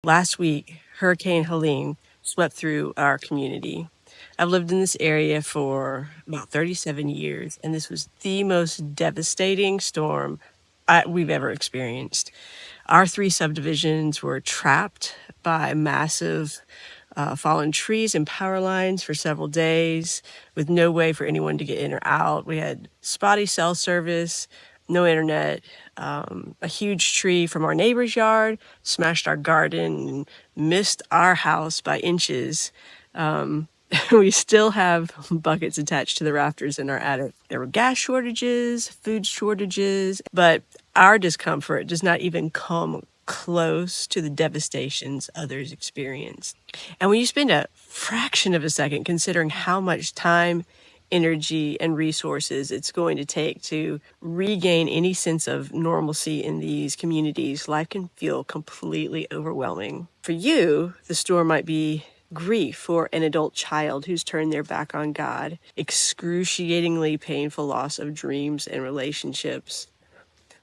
Last week, Hurricane Helene swept through our community. I've lived in this area for about 37 years, and this was the most devastating storm we've ever experienced. Our 3 subdivisions were trapped by massive fallen trees and power lines for several days with no way for anyone to get in or out. We had spotty cell service, no internet. A huge tree from our neighbor's yard smashed our garden and missed our house by inches. We still have buckets attached to the rafters in our attic. There were gas shortages, food shortages, but our discomfort does not even come close to the devastations others experienced. And when you spend a fraction of a second considering how much time, energy, and resources it's going to take to regain any sense of normalcy in these communities, life can feel completely overwhelming. For you, the storm might be grief for an adult child who's turned their back on God, excruciatingly painful loss of dreams and relationships,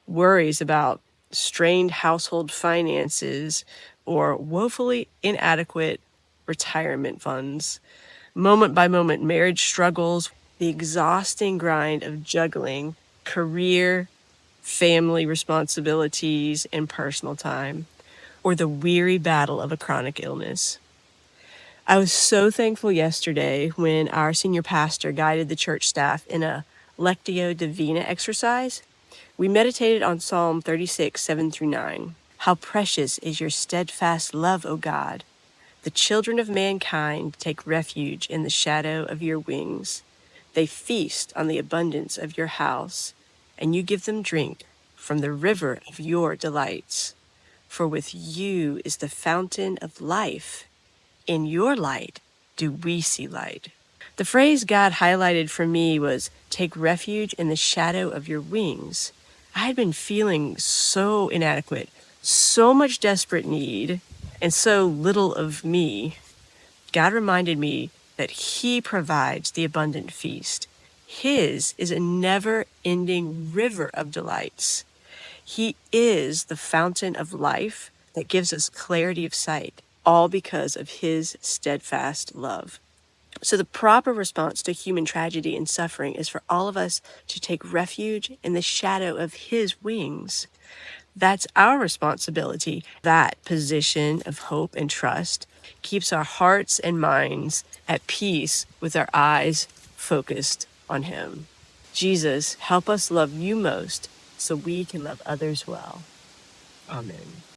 worries about strained household finances, or woefully inadequate retirement funds, moment by moment marriage struggles, the exhausting grind of juggling career, family responsibilities, and personal time, or the weary battle of a chronic illness. I was so thankful yesterday when our senior pastor guided the church staff in a Lectio Divina exercise. We meditated on Psalm 36, 7-9. How precious is your steadfast love, O God! The children of mankind take refuge in the shadow of your wings. They feast on the abundance of your house, and you give them drink from the river of your delights. For with you is the fountain of life. In your light do we see light. The phrase God highlighted for me was, take refuge in the shadow of your wings. I had been feeling so inadequate, so much desperate need, and so little of me. God reminded me that He provides the abundant feast. His is a never-ending river of delights. He is the fountain of life that gives us clarity of sight, all because of His steadfast love. So the proper response to human tragedy and suffering is for all of us to take refuge in the shadow of His wings. That's our responsibility. That position of hope and trust keeps our hearts and minds at peace with our eyes focused on Him. Jesus, help us love you most so we can love others well. Amen.